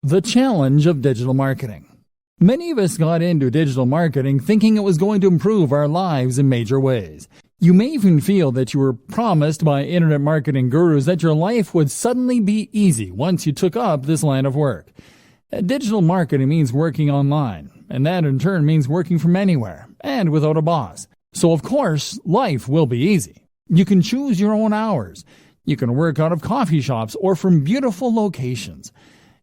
The challenge of digital marketing. Many of us got into digital marketing thinking it was going to improve our lives in major ways. You may even feel that you were promised by internet marketing gurus that your life would suddenly be easy once you took up this line of work. Digital marketing means working online, and that in turn means working from anywhere and without a boss. So of course, life will be easy. You can choose your own hours. You can work out of coffee shops or from beautiful locations.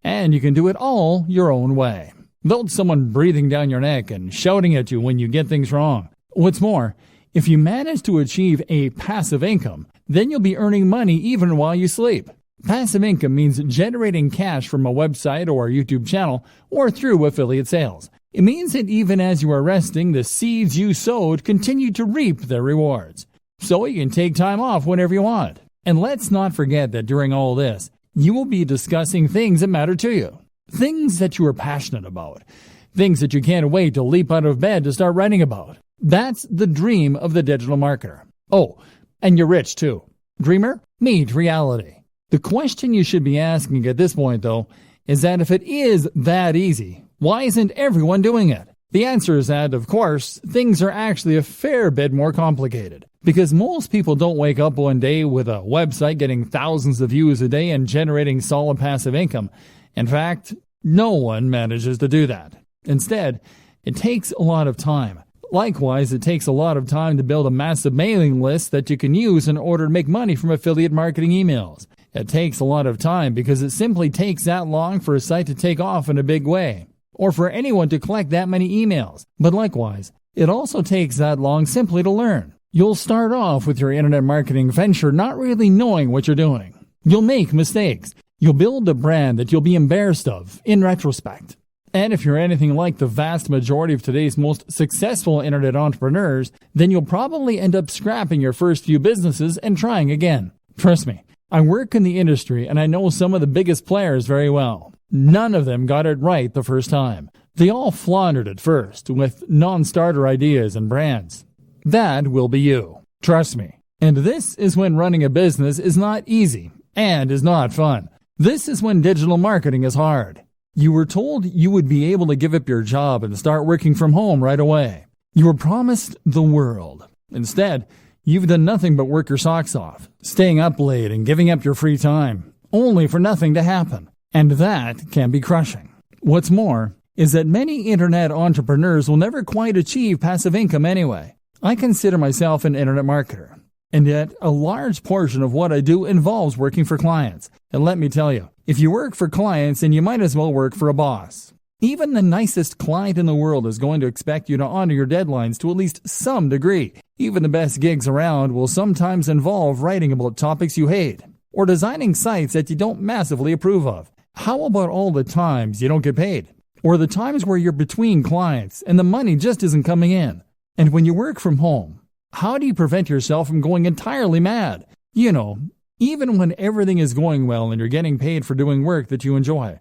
And you can do it all your own way, without someone breathing down your neck and shouting at you when you get things wrong. What's more, if you manage to achieve a passive income, then you'll be earning money even while you sleep. Passive income means generating cash from a website or a YouTube channel or through affiliate sales. It means that even as you are resting, the seeds you sowed continue to reap their rewards. So you can take time off whenever you want. And let's not forget that during all this, you will be discussing things that matter to you. Things that you are passionate about. Things that you can't wait to leap out of bed to start writing about. That's the dream of the digital marketer. Oh, and you're rich too. Dreamer, meet reality. The question you should be asking at this point, though, is that if it is that easy, why isn't everyone doing it? The answer is that, of course, things are actually a fair bit more complicated. Because most people don't wake up one day with a website getting thousands of views a day and generating solid passive income. In fact, no one manages to do that. Instead, it takes a lot of time. Likewise, it takes a lot of time to build a massive mailing list that you can use in order to make money from affiliate marketing emails. It takes a lot of time because it simply takes that long for a site to take off in a big way, or for anyone to collect that many emails. But likewise, it also takes that long simply to learn. You'll start off with your internet marketing venture not really knowing what you're doing. You'll make mistakes. You'll build a brand that you'll be embarrassed of in retrospect. And if you're anything like the vast majority of today's most successful internet entrepreneurs, then you'll probably end up scrapping your first few businesses and trying again. Trust me, I work in the industry and I know some of the biggest players very well. None of them got it right the first time. They all floundered at first with non-starter ideas and brands. That will be you. Trust me. And this is when running a business is not easy and is not fun. This is when digital marketing is hard. You were told you would be able to give up your job and start working from home right away. You were promised the world. Instead, you've done nothing but work your socks off, staying up late and giving up your free time, only for nothing to happen. And that can be crushing. What's more is that many internet entrepreneurs will never quite achieve passive income anyway. I consider myself an internet marketer, and yet a large portion of what I do involves working for clients. And let me tell you, if you work for clients, then you might as well work for a boss. Even the nicest client in the world is going to expect you to honor your deadlines to at least some degree. Even the best gigs around will sometimes involve writing about topics you hate, or designing sites that you don't massively approve of. How about all the times you don't get paid? Or the times where you're between clients and the money just isn't coming in? And when you work from home, how do you prevent yourself from going entirely mad? You know, even when everything is going well and you're getting paid for doing work that you enjoy,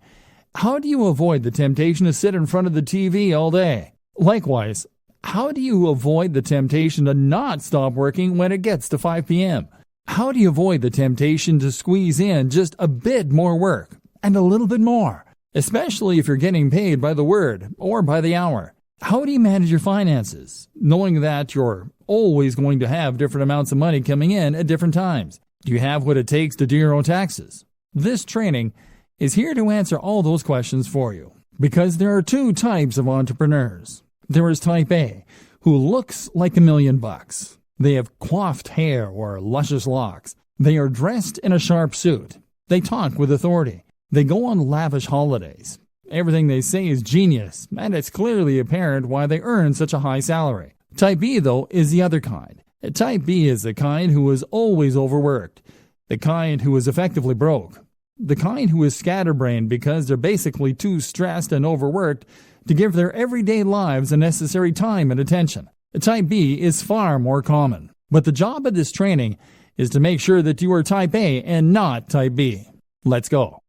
how do you avoid the temptation to sit in front of the TV all day? Likewise, how do you avoid the temptation to not stop working when it gets to 5 p.m.? How do you avoid the temptation to squeeze in just a bit more work and a little bit more, especially if you're getting paid by the word or by the hour? How do you manage your finances, knowing that you're always going to have different amounts of money coming in at different times? Do you have what it takes to do your own taxes? This training is here to answer all those questions for you, because there are two types of entrepreneurs. There is type A, who looks like $1,000,000. They have coiffed hair or luscious locks. They are dressed in a sharp suit. They talk with authority. They go on lavish holidays. Everything they say is genius, and it's clearly apparent why they earn such a high salary. Type B, though, is the other kind. Type B is the kind who is always overworked, the kind who is effectively broke, the kind who is scatterbrained because they're basically too stressed and overworked to give their everyday lives the necessary time and attention. Type B is far more common. But the job of this training is to make sure that you are Type A and not Type B. Let's go.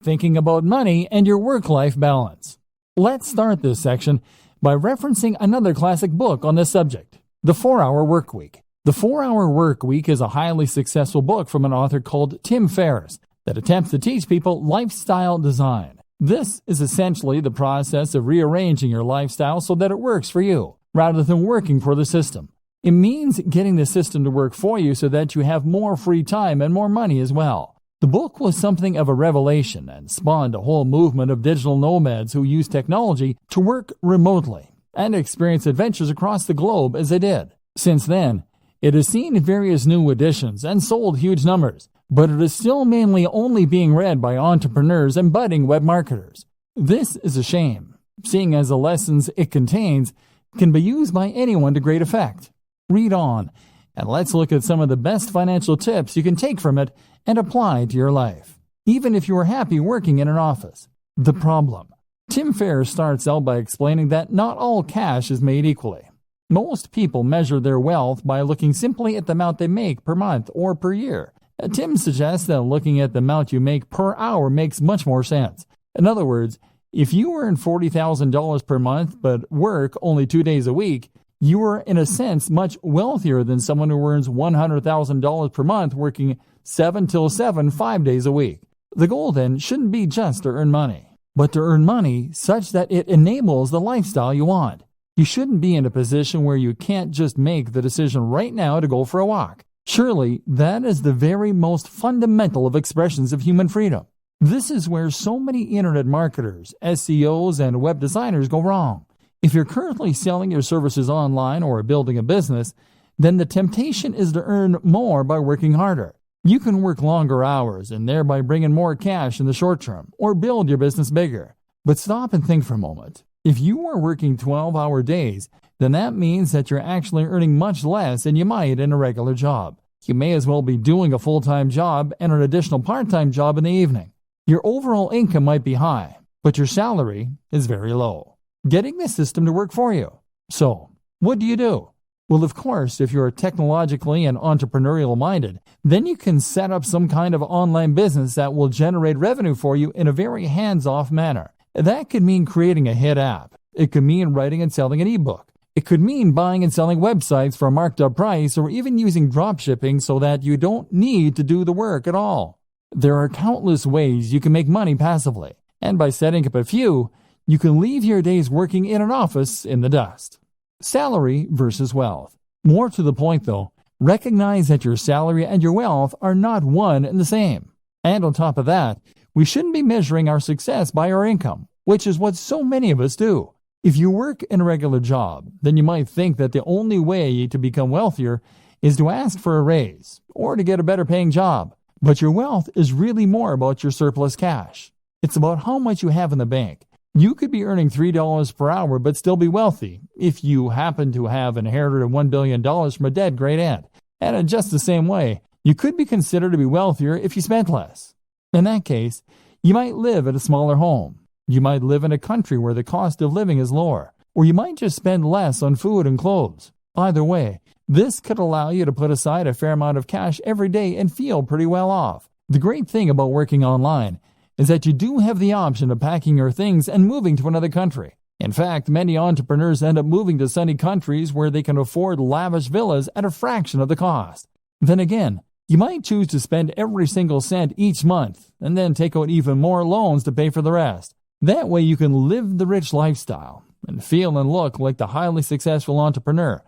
Thinking about money and your work-life balance. Let's start this section by referencing another classic book on this subject, The 4-Hour Workweek. The 4-Hour Workweek is a highly successful book from an author called Tim Ferriss. that attempts to teach people lifestyle design. This is essentially the process of rearranging your lifestyle so that it works for you, rather than working for the system. It means getting the system to work for you so that you have more free time and more money as well. The book was something of a revelation and spawned a whole movement of digital nomads who use technology to work remotely and experience adventures across the globe as they did. Since then, it has seen various new editions and sold huge numbers, but it is still mainly only being read by entrepreneurs and budding web marketers. This is a shame, seeing as the lessons it contains can be used by anyone to great effect. Read on, and let's look at some of the best financial tips you can take from it and apply to your life, even if you are happy working in an office. The problem. Tim Ferriss starts out by explaining that not all cash is made equally. Most people measure their wealth by looking simply at the amount they make per month or per year. Tim suggests that looking at the amount you make per hour makes much more sense. In other words, if you earn $40,000 per month but work only 2 days a week, you are in a sense much wealthier than someone who earns $100,000 per month working 7 till 7, 5 days a week. The goal then shouldn't be just to earn money, but to earn money such that it enables the lifestyle you want. You shouldn't be in a position where you can't just make the decision right now to go for a walk. Surely, that is the very most fundamental of expressions of human freedom. This is where so many internet marketers, SEOs, and web designers go wrong. If you're currently selling your services online or building a business, then the temptation is to earn more by working harder. You can work longer hours and thereby bring in more cash in the short term, or build your business bigger. But stop and think for a moment. If you are working 12-hour days, then that means that you're actually earning much less than you might in a regular job. You may as well be doing a full-time job and an additional part-time job in the evening. Your overall income might be high, but your salary is very low, getting the system to work for you. So, what do you do? Well, of course, if you're technologically and entrepreneurial minded, then you can set up some kind of online business that will generate revenue for you in a very hands-off manner. That could mean creating a hit app. It could mean writing and selling an ebook. It could mean buying and selling websites for a marked up price, or even using dropshipping so that you don't need to do the work at all. There are countless ways you can make money passively, and by setting up a few, you can leave your days working in an office in the dust. Salary versus wealth. More to the point though, recognize that your salary and your wealth are not one and the same. And on top of that, we shouldn't be measuring our success by our income, which is what so many of us do. If you work in a regular job, then you might think that the only way to become wealthier is to ask for a raise or to get a better paying job. But your wealth is really more about your surplus cash. It's about how much you have in the bank. You could be earning $3 per hour but still be wealthy if you happen to have inherited $1 billion from a dead great aunt. And in just the same way, you could be considered to be wealthier if you spent less. In that case, you might live in a smaller home. You might live in a country where the cost of living is lower, or you might just spend less on food and clothes. Either way, this could allow you to put aside a fair amount of cash every day and feel pretty well off. The great thing about working online is that you do have the option of packing your things and moving to another country. In fact, many entrepreneurs end up moving to sunny countries where they can afford lavish villas at a fraction of the cost. Then again, you might choose to spend every single cent each month and then take out even more loans to pay for the rest. That way you can live the rich lifestyle and feel and look like the highly successful entrepreneur,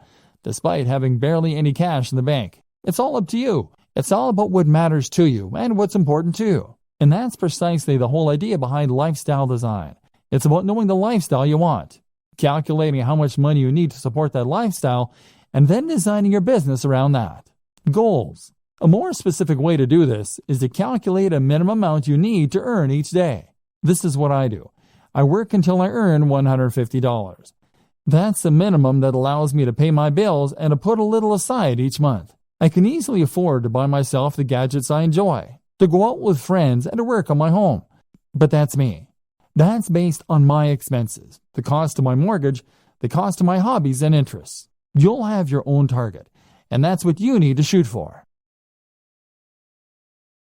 despite having barely any cash in the bank. It's all up to you. It's all about what matters to you and what's important to you. And that's precisely the whole idea behind lifestyle design. It's about knowing the lifestyle you want, calculating how much money you need to support that lifestyle, and then designing your business around that. Goals. A more specific way to do this is to calculate a minimum amount you need to earn each day. This is what I do. I work until I earn $150. That's the minimum that allows me to pay my bills and to put a little aside each month. I can easily afford to buy myself the gadgets I enjoy, to go out with friends, and to work on my home. But that's me. That's based on my expenses, the cost of my mortgage, the cost of my hobbies and interests. You'll have your own target, and that's what you need to shoot for.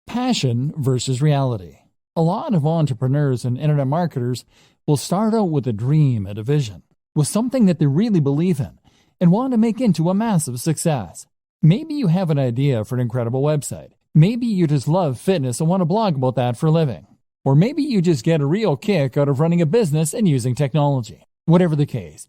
Passion versus reality. A lot of entrepreneurs and internet marketers will start out with a dream and a vision, with something that they really believe in and want to make into a massive success. Maybe you have an idea for an incredible website. Maybe you just love fitness and want to blog about that for a living. Or maybe you just get a real kick out of running a business and using technology. Whatever the case,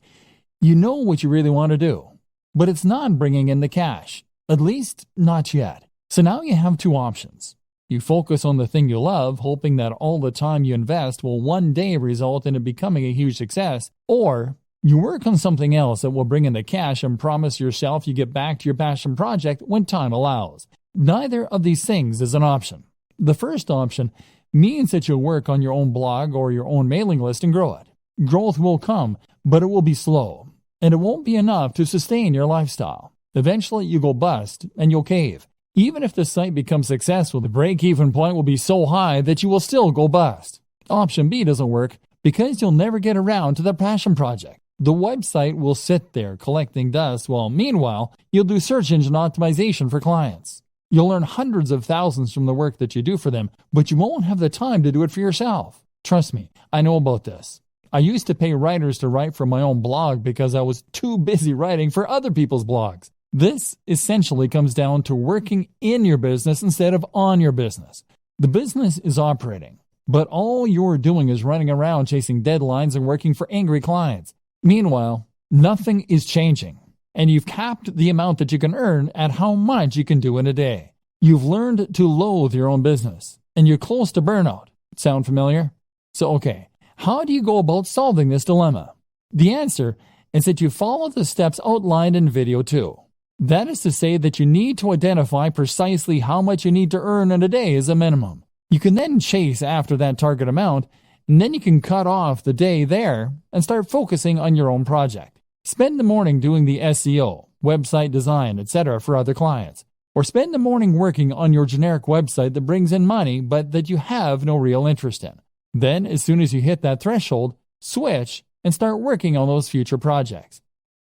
you know what you really want to do, but it's not bringing in the cash, at least not yet. So now you have two options. You focus on the thing you love, hoping that all the time you invest will one day result in it becoming a huge success, or you work on something else that will bring in the cash and promise yourself you get back to your passion project when time allows. Neither of these things is an option. The first option means that you'll work on your own blog or your own mailing list and grow it. Growth will come, but it will be slow, and it won't be enough to sustain your lifestyle. Eventually, you go bust, and you'll cave. Even if the site becomes successful, the break-even point will be so high that you will still go bust. Option B doesn't work because you'll never get around to the passion project. The website will sit there collecting dust while, meanwhile, you'll do search engine optimization for clients. You'll earn hundreds of thousands from the work that you do for them, but you won't have the time to do it for yourself. Trust me, I know about this. I used to pay writers to write for my own blog because I was too busy writing for other people's blogs. This essentially comes down to working in your business instead of on your business. The business is operating, but all you're doing is running around chasing deadlines and working for angry clients. Meanwhile, nothing is changing, and you've capped the amount that you can earn at how much you can do in a day. You've learned to loathe your own business, and you're close to burnout. Sound familiar? So, okay, how do you go about solving this dilemma? The answer is that you follow the steps outlined in video 2. That is to say that you need to identify precisely how much you need to earn in a day as a minimum. You can then chase after that target amount, and then you can cut off the day there and start focusing on your own project. Spend the morning doing the SEO, website design, etc. for other clients. Or spend the morning working on your generic website that brings in money but that you have no real interest in. Then, as soon as you hit that threshold, switch and start working on those future projects.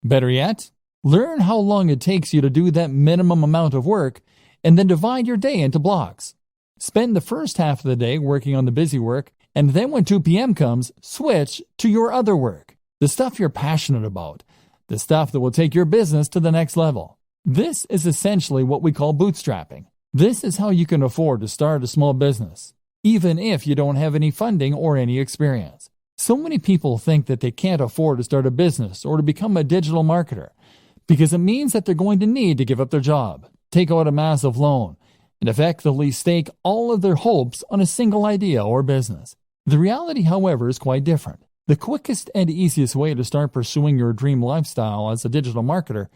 Better yet, learn how long it takes you to do that minimum amount of work and then divide your day into blocks. Spend the first half of the day working on the busy work, and then when 2 p.m. comes, switch to your other work, the stuff you're passionate about, the stuff that will take your business to the next level. This is essentially what we call bootstrapping. This is how you can afford to start a small business, even if you don't have any funding or any experience. So many people think that they can't afford to start a business or to become a digital marketer because it means that they're going to need to give up their job, take out a massive loan, and effectively stake all of their hopes on a single idea or business. The reality, however, is quite different. The quickest and easiest way to start pursuing your dream lifestyle as a digital marketer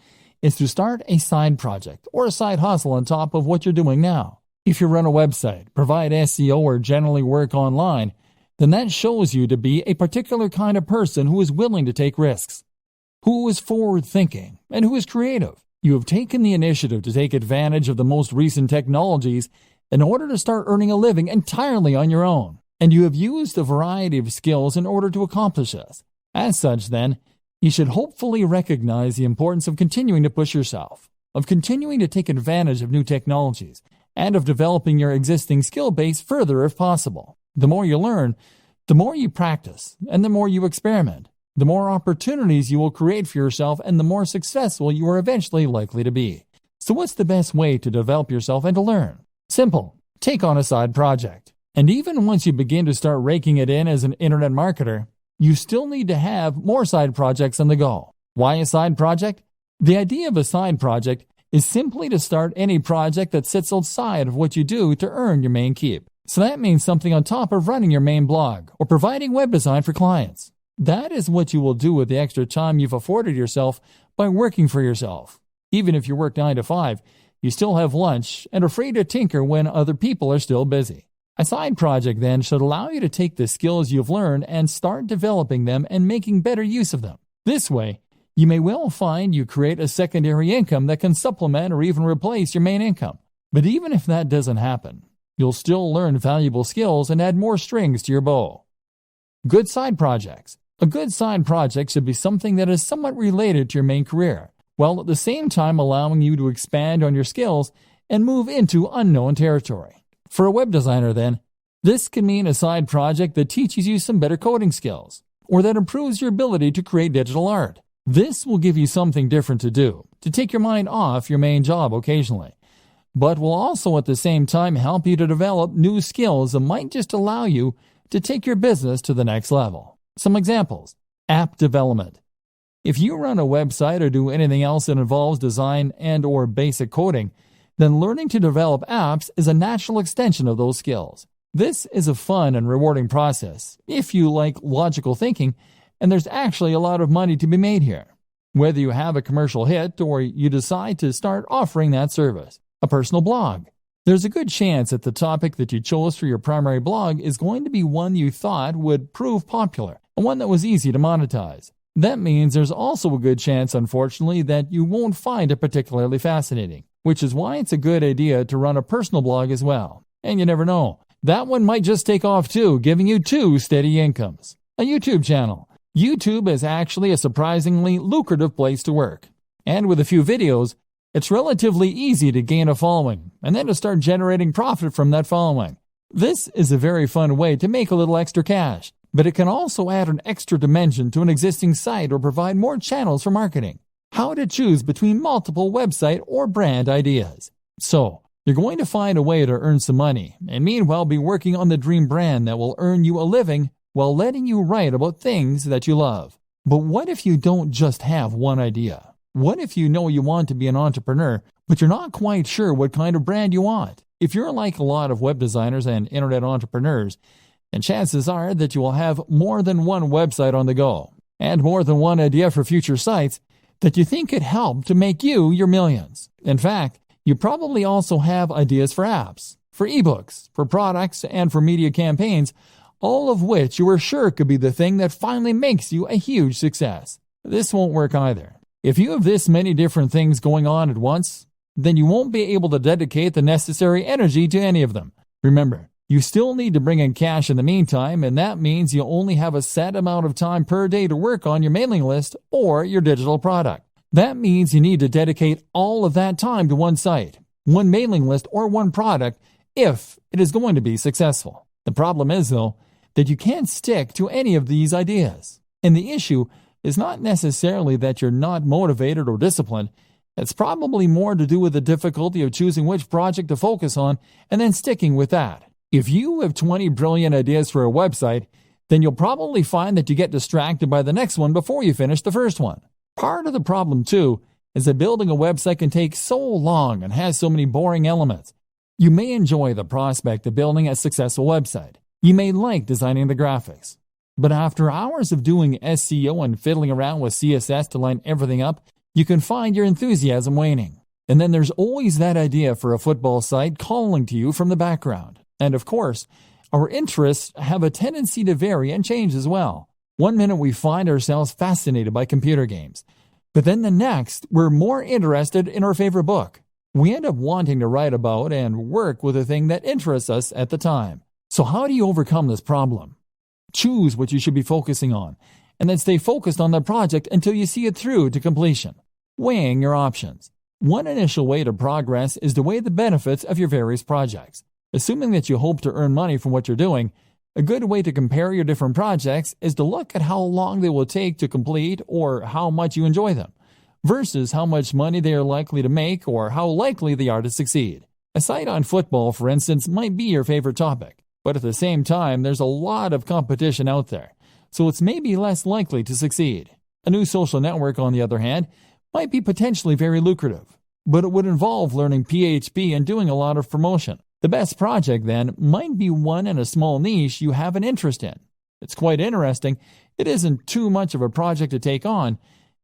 is to start a side project or a side hustle on top of what you're doing now. If you run a website, provide SEO, or generally work online, then that shows you to be a particular kind of person who is willing to take risks, who is forward-thinking, and who is creative. You have taken the initiative to take advantage of the most recent technologies in order to start earning a living entirely on your own, and you have used a variety of skills in order to accomplish this. As such, then, you should hopefully recognize the importance of continuing to push yourself, of continuing to take advantage of new technologies, and of developing your existing skill base further if possible. The more you learn, the more you practice, and the more you experiment, the more opportunities you will create for yourself and the more successful you are eventually likely to be. So what's the best way to develop yourself and to learn? Simple. Take on a side project. And even once you begin to start raking it in as an internet marketer, you still need to have more side projects on the go. Why a side project? The idea of a side project is simply to start any project that sits outside of what you do to earn your main keep. So that means something on top of running your main blog or providing web design for clients. That is what you will do with the extra time you've afforded yourself by working for yourself. Even if you work 9 to 5, you still have lunch and are free to tinker when other people are still busy. A side project, then, should allow you to take the skills you've learned and start developing them and making better use of them. This way, you may well find you create a secondary income that can supplement or even replace your main income. But even if that doesn't happen, you'll still learn valuable skills and add more strings to your bow. Good side projects. A good side project should be something that is somewhat related to your main career, while at the same time allowing you to expand on your skills and move into unknown territory. For a web designer, then, this can mean a side project that teaches you some better coding skills, or that improves your ability to create digital art. This will give you something different to do, to take your mind off your main job occasionally. but will also at the same time help you to develop new skills that might just allow you to take your business to the next level. Some examples: app development. If you run a website or do anything else that involves design and/or basic coding, then learning to develop apps is a natural extension of those skills. This is a fun and rewarding process if you like logical thinking, and there's actually a lot of money to be made here. Whether you have a commercial hit or you decide to start offering that service. A personal blog. There's a good chance that the topic that you chose for your primary blog is going to be one you thought would prove popular and one that was easy to monetize. That means there's also a good chance, unfortunately, that you won't find it particularly fascinating, which is why it's a good idea to run a personal blog as well. And you never know, that one might just take off too, giving you 2 steady incomes. A YouTube channel. YouTube is actually a surprisingly lucrative place to work. And with a few videos, it's relatively easy to gain a following and then to start generating profit from that following. This is a very fun way to make a little extra cash, but it can also add an extra dimension to an existing site or provide more channels for marketing. How to choose between multiple website or brand ideas. So, you're going to find a way to earn some money and meanwhile be working on the dream brand that will earn you a living while letting you write about things that you love. But what if you don't just have one idea? What if you know you want to be an entrepreneur, but you're not quite sure what kind of brand you want? If you're like a lot of web designers and internet entrepreneurs, then chances are that you will have more than one website on the go, and more than one idea for future sites that you think could help to make you your millions. In fact, you probably also have ideas for apps, for ebooks, for products, and for media campaigns, all of which you are sure could be the thing that finally makes you a huge success. This won't work either. If you have this many different things going on at once, then you won't be able to dedicate the necessary energy to any of them. Remember, you still need to bring in cash in the meantime, and that means you only have a set amount of time per day to work on your mailing list or your digital product. That means you need to dedicate all of that time to one site, one mailing list, or one product if it is going to be successful. The problem is, though, that you can't stick to any of these ideas. And the issue is not necessarily that you're not motivated or disciplined. It's probably more to do with the difficulty of choosing which project to focus on and then sticking with that. If you have 20 brilliant ideas for a website, then you'll probably find that you get distracted by the next one before you finish the first one. Part of the problem, too, is that building a website can take so long and has so many boring elements. You may enjoy the prospect of building a successful website. You may like designing the graphics. But after hours of doing SEO and fiddling around with CSS to line everything up, you can find your enthusiasm waning. And then there's always that idea for a football site calling to you from the background. And of course, our interests have a tendency to vary and change as well. One minute we find ourselves fascinated by computer games, but then the next we're more interested in our favorite book. We end up wanting to write about and work with the thing that interests us at the time. So how do you overcome this problem? Choose what you should be focusing on, and then stay focused on the project until you see it through to completion. Weighing your options. One initial way to progress is to weigh the benefits of your various projects. Assuming that you hope to earn money from what you're doing, a good way to compare your different projects is to look at how long they will take to complete or how much you enjoy them, versus how much money they are likely to make or how likely they are to succeed. A site on football, for instance, might be your favorite topic, but at the same time, there's a lot of competition out there, so it's maybe less likely to succeed. A new social network, on the other hand, might be potentially very lucrative, but it would involve learning PHP and doing a lot of promotion. The best project, then, might be one in a small niche you have an interest in. It's quite interesting, it isn't too much of a project to take on,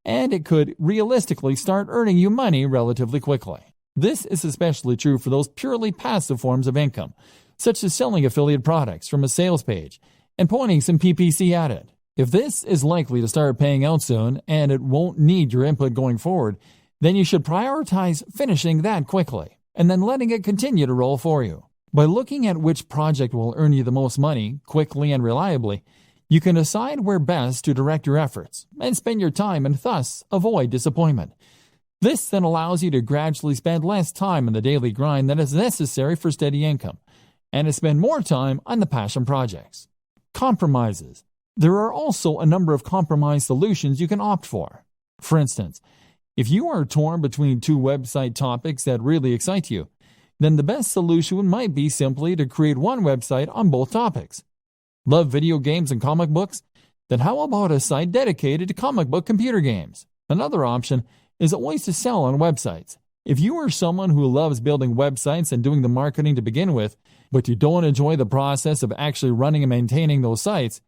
and it could realistically start earning you money relatively quickly. This is especially true for those purely passive forms of income, such as selling affiliate products from a sales page and pointing some PPC at it. If this is likely to start paying out soon and it won't need your input going forward, then you should prioritize finishing that quickly and then letting it continue to roll for you. By looking at which project will earn you the most money quickly and reliably, you can decide where best to direct your efforts and spend your time and thus avoid disappointment. This then allows you to gradually spend less time in the daily grind that is necessary for steady income, and to spend more time on the passion projects. Compromises. There are also a number of compromise solutions you can opt for. For instance, if you are torn between 2 website topics that really excite you, then the best solution might be simply to create one website on both topics. Love video games and comic books? Then how about a site dedicated to comic book computer games? Another option is always to sell on websites. If you are someone who loves building websites and doing the marketing to begin with, but you don't enjoy the process of actually running and maintaining those sites,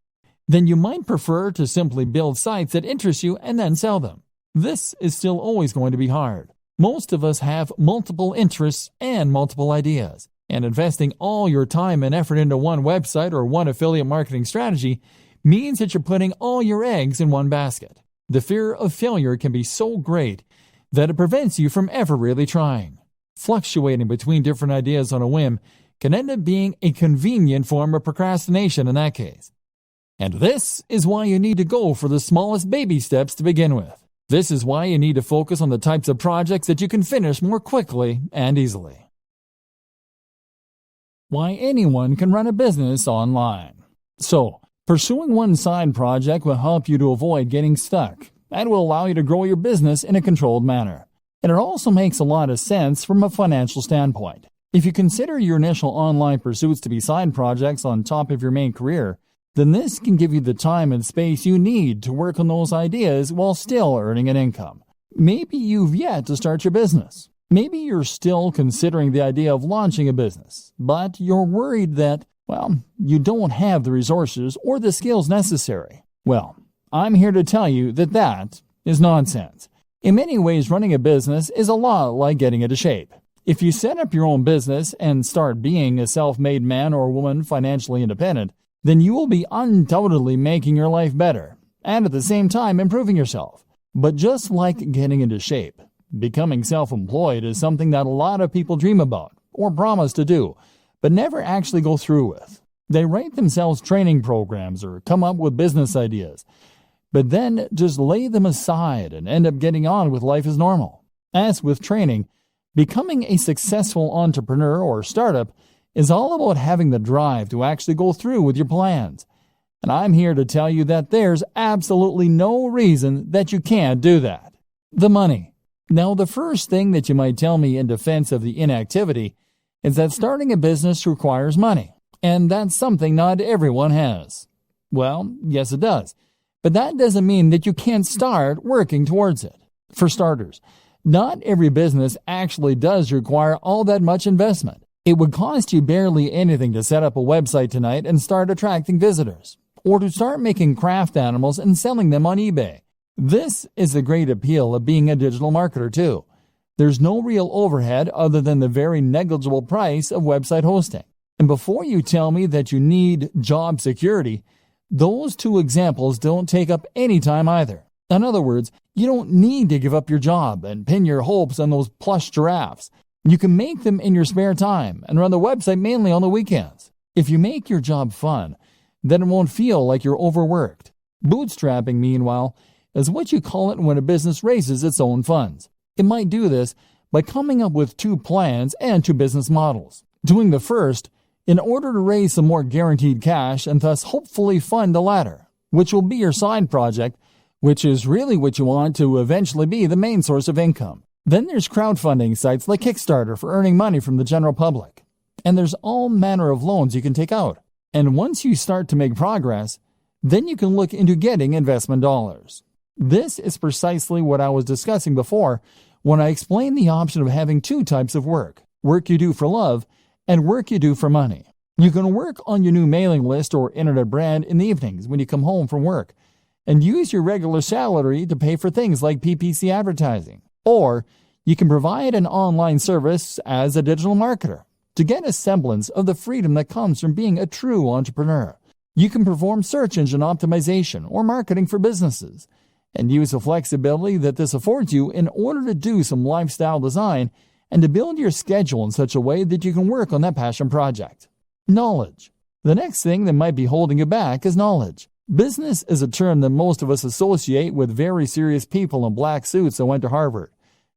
then you might prefer to simply build sites that interest you and then sell them. This is still always going to be hard. Most of us have multiple interests and multiple ideas, and investing all your time and effort into one website or one affiliate marketing strategy means that you're putting all your eggs in one basket. The fear of failure can be so great that it prevents you from ever really trying. Fluctuating between different ideas on a whim can end up being a convenient form of procrastination in that case. And this is why you need to go for the smallest baby steps to begin with. This is why you need to focus on the types of projects that you can finish more quickly and easily. Why anyone can run a business online. So, pursuing one side project will help you to avoid getting stuck and will allow you to grow your business in a controlled manner. And it also makes a lot of sense from a financial standpoint. If you consider your initial online pursuits to be side projects on top of your main career, then this can give you the time and space you need to work on those ideas while still earning an income. Maybe you've yet to start your business. Maybe you're still considering the idea of launching a business, but you're worried that, you don't have the resources or the skills necessary. Well, I'm here to tell you that that is nonsense. In many ways, running a business is a lot like getting into shape. If you set up your own business and start being a self-made man or woman financially independent, then you will be undoubtedly making your life better and at the same time improving yourself. But just like getting into shape, becoming self-employed is something that a lot of people dream about or promise to do, but never actually go through with. They write themselves training programs or come up with business ideas, but then just lay them aside and end up getting on with life as normal. As with training, becoming a successful entrepreneur or startup is all about having the drive to actually go through with your plans. And I'm here to tell you that there's absolutely no reason that you can't do that. The money. Now, the first thing that you might tell me in defense of the inactivity is that starting a business requires money, and that's something not everyone has. Well, yes it does, but that doesn't mean that you can't start working towards it. For starters, not every business actually does require all that much investment. It would cost you barely anything to set up a website tonight and start attracting visitors, or to start making craft animals and selling them on eBay. This is the great appeal of being a digital marketer too. There's no real overhead other than the very negligible price of website hosting. And before you tell me that you need job security, those two examples don't take up any time either. In other words, you don't need to give up your job and pin your hopes on those plush giraffes. You can make them in your spare time and run the website mainly on the weekends. If you make your job fun, then it won't feel like you're overworked. Bootstrapping, meanwhile, is what you call it when a business raises its own funds. It might do this by coming up with two plans and two business models. Doing the first in order to raise some more guaranteed cash and thus hopefully fund the latter, which will be your side project, which is really what you want to eventually be the main source of income. Then there's crowdfunding sites like Kickstarter for earning money from the general public. And there's all manner of loans you can take out. And once you start to make progress, then you can look into getting investment dollars. This is precisely what I was discussing before when I explained the option of having two types of work you do for love and work you do for money. You can work on your new mailing list or internet brand in the evenings when you come home from work and use your regular salary to pay for things like PPC advertising. Or you can provide an online service as a digital marketer to get a semblance of the freedom that comes from being a true entrepreneur. You can perform search engine optimization or marketing for businesses and use the flexibility that this affords you in order to do some lifestyle design and to build your schedule in such a way that you can work on that passion project. Knowledge. The next thing that might be holding you back is knowledge. Business is a term that most of us associate with very serious people in black suits that went to Harvard.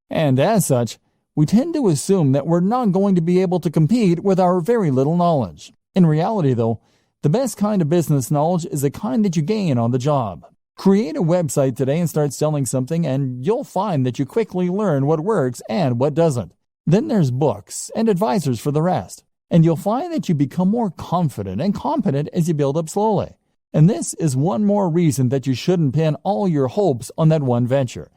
And as such, we tend to assume that we're not going to be able to compete with our very little knowledge. In reality, though, the best kind of business knowledge is the kind that you gain on the job. Create a website today and start selling something, and you'll find that you quickly learn what works and what doesn't. Then there's books and advisors for the rest. And you'll find that you become more confident and competent as you build up slowly. And this is one more reason that you shouldn't pin all your hopes on that one venture.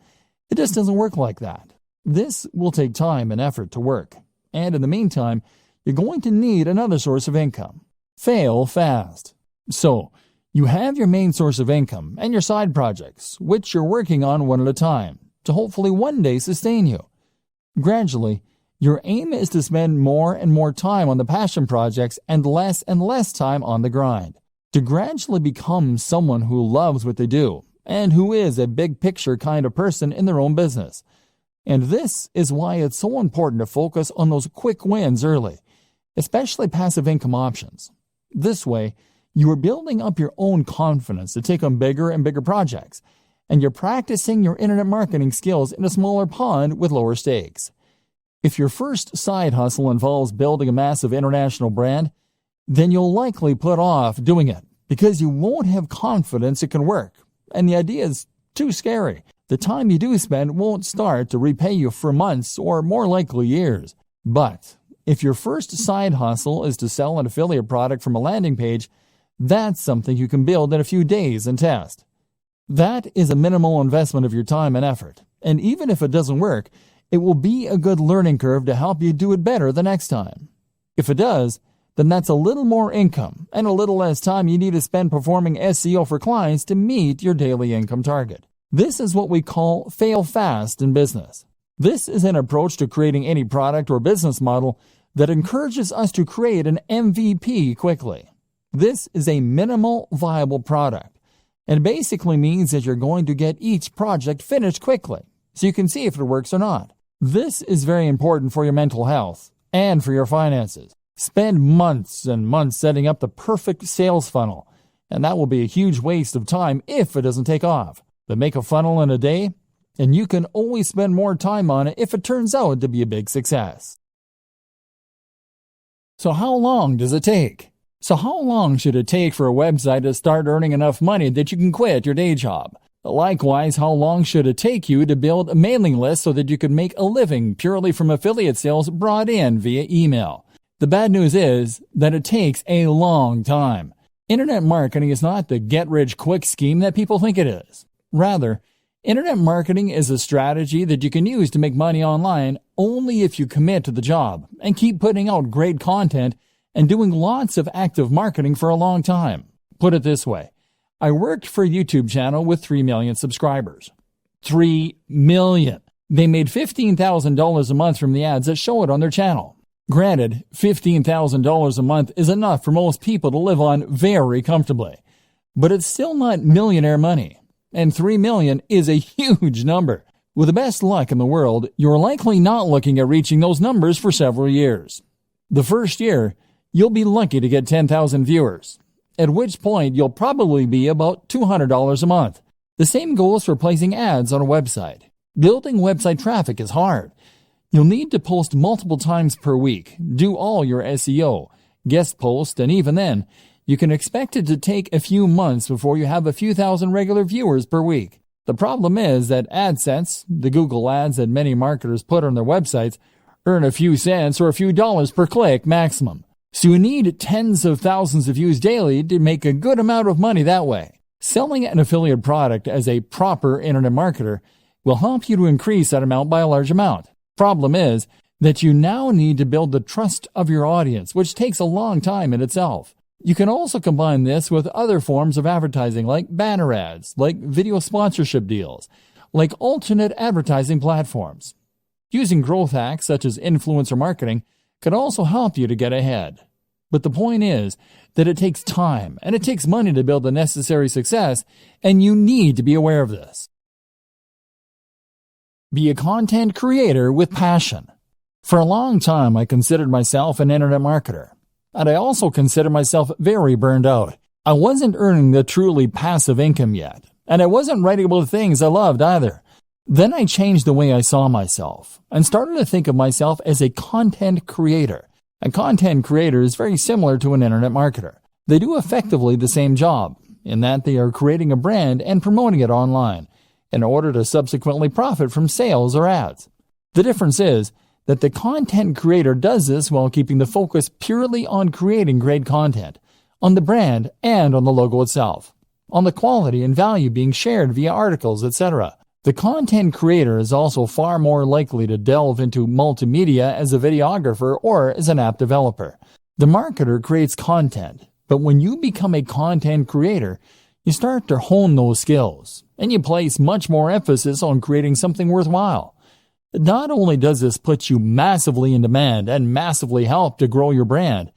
It just doesn't work like that. This will take time and effort to work. And in the meantime, you're going to need another source of income. Fail fast. So, you have your main source of income and your side projects, which you're working on one at a time, to hopefully one day sustain you. Gradually, your aim is to spend more and more time on the passion projects and less time on the grind. To gradually become someone who loves what they do and who is a big picture kind of person in their own business. And this is why it's so important to focus on those quick wins early, especially passive income options. This way, you are building up your own confidence to take on bigger and bigger projects, and you're practicing your internet marketing skills in a smaller pond with lower stakes. If your first side hustle involves building a massive international brand, then you'll likely put off doing it because you won't have confidence it can work, and the idea is too scary. The time you do spend won't start to repay you for months or more likely years. But if your first side hustle is to sell an affiliate product from a landing page, that's something you can build in a few days and test. That is a minimal investment of your time and effort, and even if it doesn't work, it will be a good learning curve to help you do it better the next time. If it does, then that's a little more income and a little less time you need to spend performing SEO for clients to meet your daily income target. This is what we call fail fast in business. This is an approach to creating any product or business model that encourages us to create an MVP quickly. This is a minimal viable product, and basically means that you're going to get each project finished quickly, so you can see if it works or not. This is very important for your mental health and for your finances. Spend months and months setting up the perfect sales funnel, and that will be a huge waste of time if it doesn't take off. But make a funnel in a day, and you can always spend more time on it if it turns out to be a big success. So how long does it take? So how long should it take for a website to start earning enough money that you can quit your day job? Likewise, how long should it take you to build a mailing list so that you can make a living purely from affiliate sales brought in via email? The bad news is that it takes a long time. Internet marketing is not the get-rich-quick scheme that people think it is. Rather, internet marketing is a strategy that you can use to make money online only if you commit to the job and keep putting out great content and doing lots of active marketing for a long time. Put it this way, I worked for a YouTube channel with 3 million subscribers. 3 million! They made $15,000 a month from the ads that show it on their channel. Granted, $15,000 a month is enough for most people to live on very comfortably, but it's still not millionaire money. And 3 million is a huge number. With the best luck in the world, you're likely not looking at reaching those numbers for several years. The first year, you'll be lucky to get 10,000 viewers, at which point you'll probably be about $200 a month. The same goes for placing ads on a website. Building website traffic is hard. You'll need to post multiple times per week, do all your SEO, guest post, and even then, you can expect it to take a few months before you have a few thousand regular viewers per week. The problem is that AdSense, the Google ads that many marketers put on their websites, earn a few cents or a few dollars per click maximum. So you need tens of thousands of views daily to make a good amount of money that way. Selling an affiliate product as a proper internet marketer will help you to increase that amount by a large amount. Problem is that you now need to build the trust of your audience, which takes a long time in itself. You can also combine this with other forms of advertising like banner ads, like video sponsorship deals, like alternate advertising platforms. Using growth hacks such as influencer marketing can also help you to get ahead. But the point is that it takes time and it takes money to build the necessary success, and you need to be aware of this. Be a content creator with passion. For a long time, I considered myself an internet marketer. And I also consider myself very burned out. I wasn't earning the truly passive income yet, and I wasn't writing about the things I loved either. Then I changed the way I saw myself, and started to think of myself as a content creator. A content creator is very similar to an internet marketer. They do effectively the same job, in that they are creating a brand and promoting it online, in order to subsequently profit from sales or ads. The difference is that the content creator does this while keeping the focus purely on creating great content, on the brand and on the logo itself, on the quality and value being shared via articles, etc. The content creator is also far more likely to delve into multimedia as a videographer or as an app developer. The marketer creates content, but when you become a content creator, you start to hone those skills, and you place much more emphasis on creating something worthwhile. Not only does this put you massively in demand and massively help to grow your brand,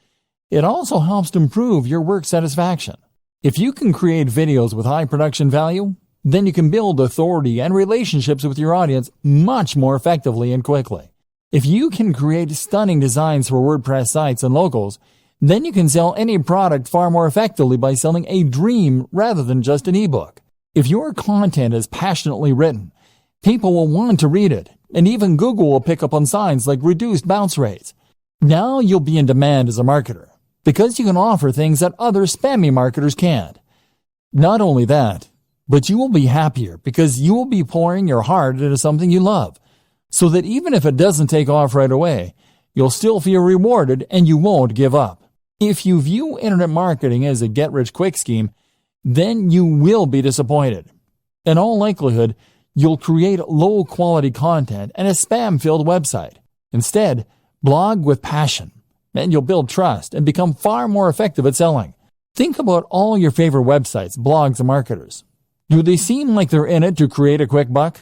it also helps to improve your work satisfaction. If you can create videos with high production value, then you can build authority and relationships with your audience much more effectively and quickly. If you can create stunning designs for WordPress sites and logos, then you can sell any product far more effectively by selling a dream rather than just an ebook. If your content is passionately written, people will want to read it, and even Google will pick up on signs like reduced bounce rates. Now you'll be in demand as a marketer, because you can offer things that other spammy marketers can't. Not only that, but you will be happier because you will be pouring your heart into something you love, so that even if it doesn't take off right away, you'll still feel rewarded and you won't give up. If you view internet marketing as a get-rich-quick scheme, then you will be disappointed. In all likelihood, you'll create low-quality content and a spam-filled website. Instead, blog with passion, and you'll build trust and become far more effective at selling. Think about all your favorite websites, blogs, and marketers. Do they seem like they're in it to create a quick buck?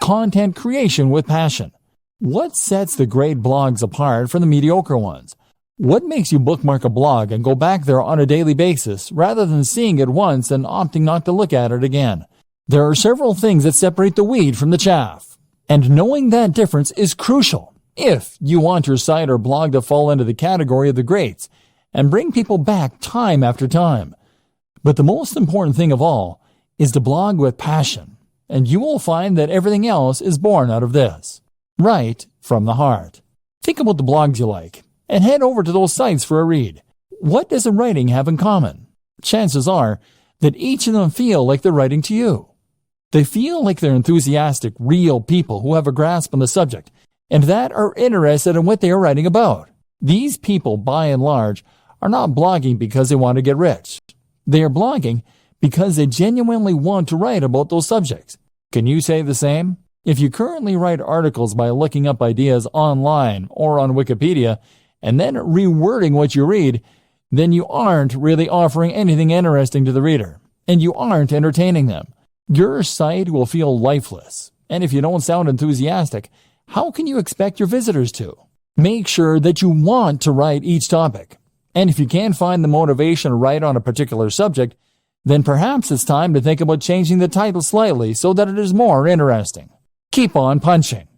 Content creation with passion. What sets the great blogs apart from the mediocre ones? What makes you bookmark a blog and go back there on a daily basis rather than seeing it once and opting not to look at it again? There are several things that separate the wheat from the chaff, and knowing that difference is crucial if you want your site or blog to fall into the category of the greats and bring people back time after time. But the most important thing of all is to blog with passion, and you will find that everything else is born out of this, right from the heart. Think about the blogs you like, and head over to those sites for a read. What does the writing have in common? Chances are that each of them feel like they're writing to you. They feel like they're enthusiastic, real people who have a grasp on the subject, and that are interested in what they are writing about. These people, by and large, are not blogging because they want to get rich. They are blogging because they genuinely want to write about those subjects. Can you say the same? If you currently write articles by looking up ideas online or on Wikipedia and then rewording what you read, then you aren't really offering anything interesting to the reader, and you aren't entertaining them. Your site will feel lifeless, and if you don't sound enthusiastic, how can you expect your visitors to? Make sure that you want to write each topic, and if you can't find the motivation to write on a particular subject, then perhaps it's time to think about changing the title slightly so that it is more interesting. Keep on punching.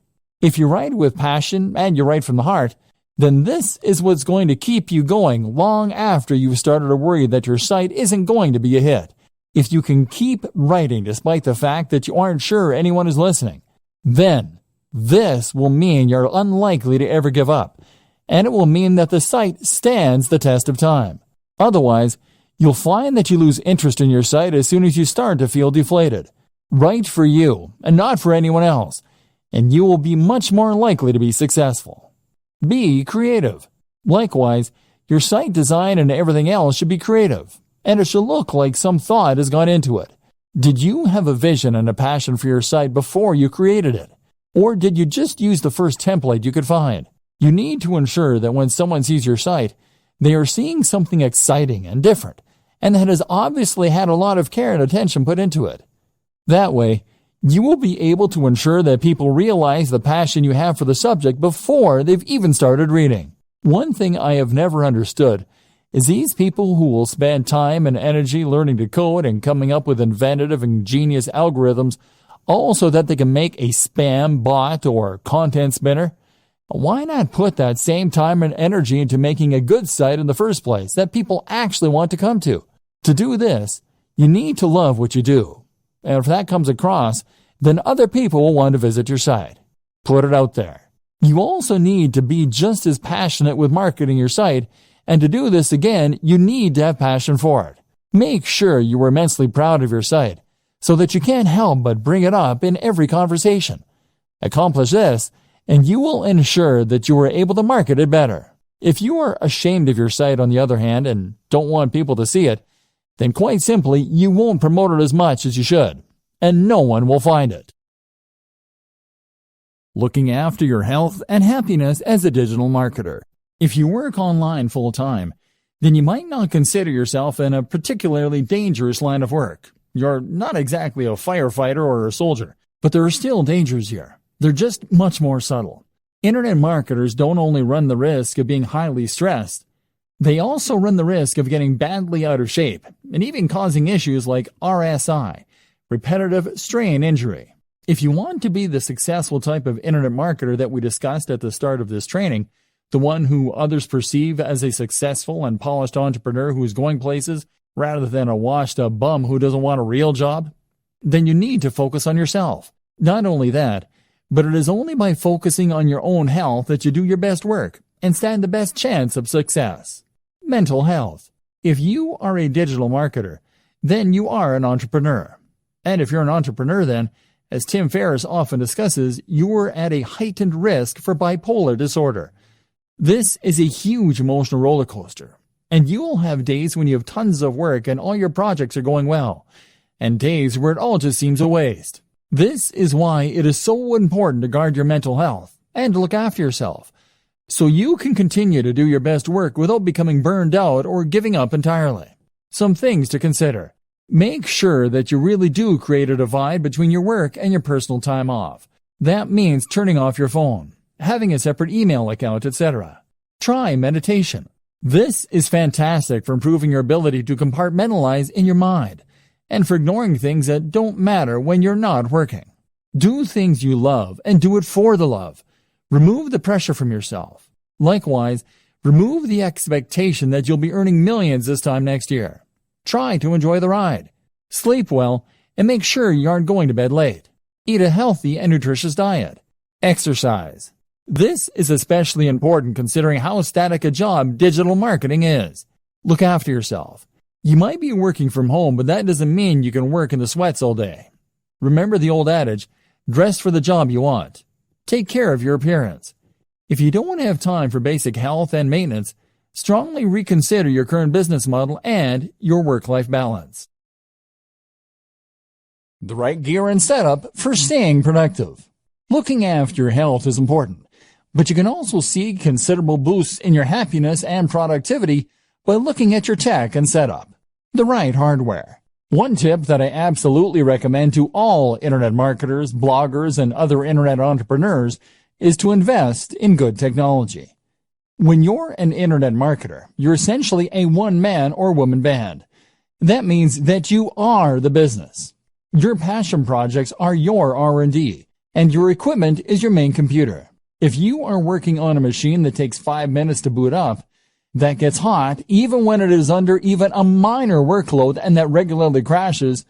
If you write with passion and you write from the heart, then this is what's going to keep you going long after you've started to worry that your site isn't going to be a hit. If you can keep writing despite the fact that you aren't sure anyone is listening, then this will mean you're unlikely to ever give up, and it will mean that the site stands the test of time. Otherwise, you'll find that you lose interest in your site as soon as you start to feel deflated. Write for you and not for anyone else, and you will be much more likely to be successful. Be creative. Likewise, your site design and everything else should be creative, and it should look like some thought has gone into it. Did you have a vision and a passion for your site before you created it? Or did you just use the first template you could find? You need to ensure that when someone sees your site, they are seeing something exciting and different, and that has obviously had a lot of care and attention put into it. That way, you will be able to ensure that people realize the passion you have for the subject before they've even started reading. One thing I have never understood is these people who will spend time and energy learning to code and coming up with inventive and ingenious algorithms all so that they can make a spam bot or content spinner. Why not put that same time and energy into making a good site in the first place that people actually want to come to? To do this, you need to love what you do. And if that comes across, then other people will want to visit your site. Put it out there. You also need to be just as passionate with marketing your site, and to do this again, you need to have passion for it. Make sure you are immensely proud of your site, so that you can't help but bring it up in every conversation. Accomplish this, and you will ensure that you are able to market it better. If you are ashamed of your site, on the other hand, and don't want people to see it, then quite simply, you won't promote it as much as you should, and no one will find it. Looking after your health and happiness as a digital marketer. If you work online full-time, then you might not consider yourself in a particularly dangerous line of work. You're not exactly a firefighter or a soldier, but there are still dangers here. They're just much more subtle. Internet marketers don't only run the risk of being highly stressed, they also run the risk of getting badly out of shape and even causing issues like RSI, repetitive strain injury. If you want to be the successful type of internet marketer that we discussed at the start of this training, the one who others perceive as a successful and polished entrepreneur who is going places rather than a washed-up bum who doesn't want a real job, then you need to focus on yourself. Not only that, but it is only by focusing on your own health that you do your best work and stand the best chance of success. Mental health. If you are a digital marketer, then you are an entrepreneur. And if you're an entrepreneur, then, as Tim Ferriss often discusses, you are at a heightened risk for bipolar disorder. This is a huge emotional roller coaster, and you will have days when you have tons of work and all your projects are going well, and days where it all just seems a waste. This is why it is so important to guard your mental health and to look after yourself, so you can continue to do your best work without becoming burned out or giving up entirely. Some things to consider. Make sure that you really do create a divide between your work and your personal time off. That means turning off your phone, having a separate email account, etc. Try meditation. This is fantastic for improving your ability to compartmentalize in your mind and for ignoring things that don't matter when you're not working. Do things you love and do it for the love. Remove the pressure from yourself. Likewise, remove the expectation that you'll be earning millions this time next year. Try to enjoy the ride. Sleep well and make sure you aren't going to bed late. Eat a healthy and nutritious diet. Exercise. This is especially important considering how static a job digital marketing is. Look after yourself. You might be working from home, but that doesn't mean you can work in the sweats all day. Remember the old adage, dress for the job you want. Take care of your appearance. If you don't have time for basic health and maintenance, strongly reconsider your current business model and your work-life balance. The right gear and setup for staying productive. Looking after your health is important, but you can also see considerable boosts in your happiness and productivity by looking at your tech and setup. The right hardware. One tip that I absolutely recommend to all internet marketers, bloggers, and other internet entrepreneurs is to invest in good technology. When you're an internet marketer, you're essentially a one-man or woman band. That means that you are the business. Your passion projects are your R&D, and your equipment is your main computer. If you are working on a machine that takes 5 minutes to boot up, that gets hot even when it is under even a minor workload and that regularly crashes,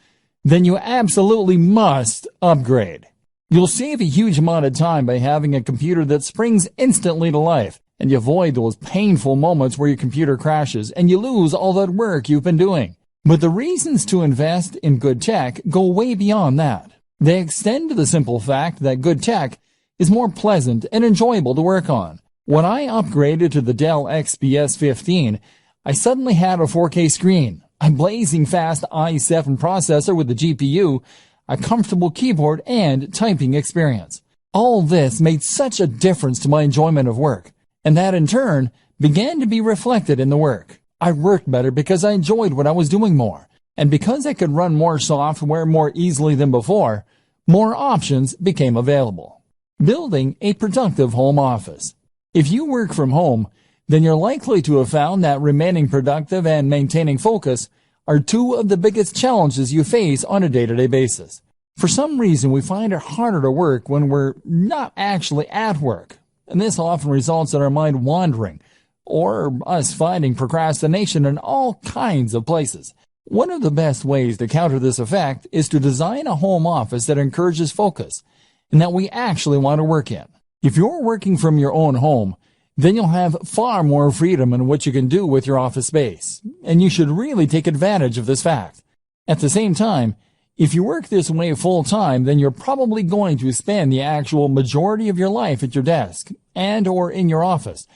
then you absolutely must upgrade. You'll save a huge amount of time by having a computer that springs instantly to life, and you avoid those painful moments where your computer crashes and you lose all that work you've been doing. But the reasons to invest in good tech go way beyond that. They extend to the simple fact that good tech is more pleasant and enjoyable to work on. When I upgraded to the Dell XPS 15, I suddenly had a 4K screen, a blazing fast i7 processor with a GPU, a comfortable keyboard, and typing experience. All this made such a difference to my enjoyment of work, and that in turn began to be reflected in the work. I worked better because I enjoyed what I was doing more, and because I could run more software more easily than before, more options became available. Building a productive home office. If you work from home, then you're likely to have found that remaining productive and maintaining focus are two of the biggest challenges you face on a day-to-day basis. For some reason, we find it harder to work when we're not actually at work, and this often results in our mind wandering, or us finding procrastination in all kinds of places. One of the best ways to counter this effect is to design a home office that encourages focus, and that we actually want to work in. If you're working from your own home, then you'll have far more freedom in what you can do with your office space, and you should really take advantage of this fact. At the same time, If you work this way full-time, then you're probably going to spend the actual majority of your life at your desk and or in your office.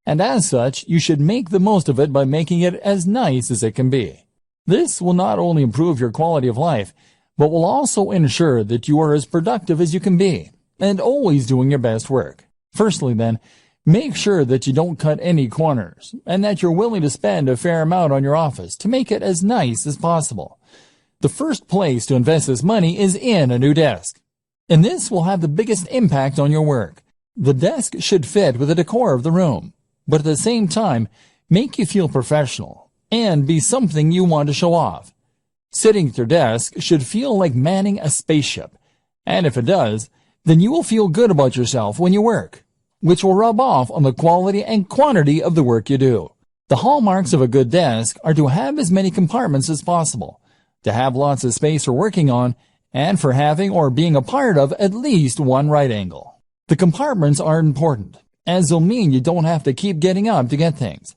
And as such, you should make the most of it by making it as nice as it can be. This will not only improve your quality of life, but will also ensure that you are as productive as you can be, and always doing your best work. Firstly then, make sure that you don't cut any corners, and that you're willing to spend a fair amount on your office to make it as nice as possible. The first place to invest this money is in a new desk, and this will have the biggest impact on your work. The desk should fit with the decor of the room, but at the same time, make you feel professional and be something you want to show off. Sitting at your desk should feel like manning a spaceship, and if it does, then you will feel good about yourself when you work, which will rub off on the quality and quantity of the work you do. The hallmarks of a good desk are to have as many compartments as possible, to have lots of space for working on, and for having or being a part of at least one right angle. The compartments are important, as they'll mean you don't have to keep getting up to get things.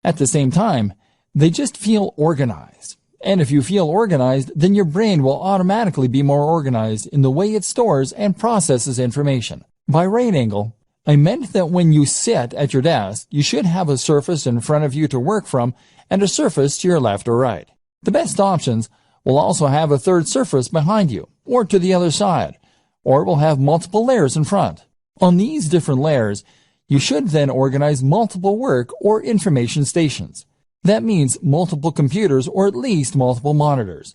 At the same time, they just feel organized. And if you feel organized, then your brain will automatically be more organized in the way it stores and processes information. By right angle, I meant that when you sit at your desk, you should have a surface in front of you to work from and a surface to your left or right. The best options will also have a third surface behind you, or to the other side, or will have multiple layers in front. On these different layers, you should then organize multiple work or information stations. That means multiple computers or at least multiple monitors.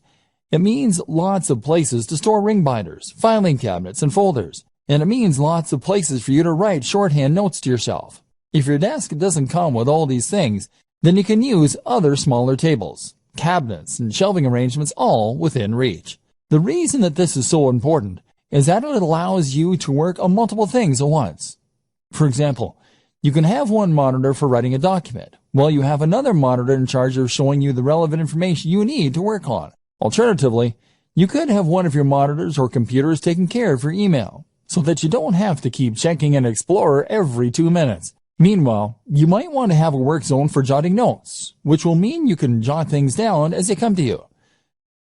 It means lots of places to store ring binders, filing cabinets, and folders. And it means lots of places for you to write shorthand notes to yourself. If your desk doesn't come with all these things, then you can use other smaller tables, cabinets, and shelving arrangements all within reach. The reason that this is so important is that it allows you to work on multiple things at once. For example, you can have one monitor for writing a document, while you have another monitor in charge of showing you the relevant information you need to work on. Alternatively, you could have one of your monitors or computers taking care of your email, so that you don't have to keep checking an Explorer every 2 minutes. Meanwhile, you might want to have a work zone for jotting notes, which will mean you can jot things down as they come to you.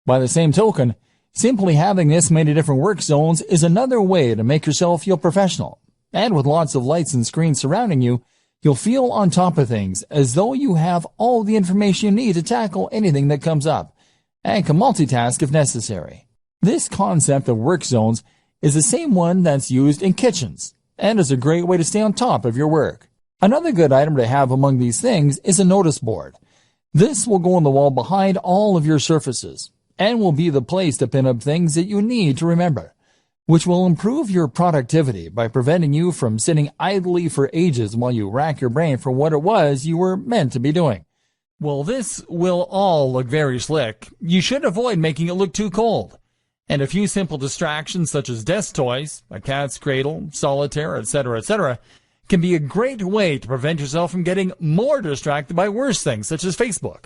By the same token, simply having this many different work zones is another way to make yourself feel professional. And with lots of lights and screens surrounding you, you'll feel on top of things as though you have all the information you need to tackle anything that comes up, and can multitask if necessary. This concept of work zones is the same one that's used in kitchens, and is a great way to stay on top of your work. Another good item to have among these things is a notice board. This will go on the wall behind all of your surfaces, and will be the place to pin up things that you need to remember, which will improve your productivity by preventing you from sitting idly for ages while you rack your brain for what it was you were meant to be doing. Well, this will all look very slick. You should avoid making it look too cold. And a few simple distractions such as desk toys, a cat's cradle, solitaire, etc., can be a great way to prevent yourself from getting more distracted by worse things such as Facebook.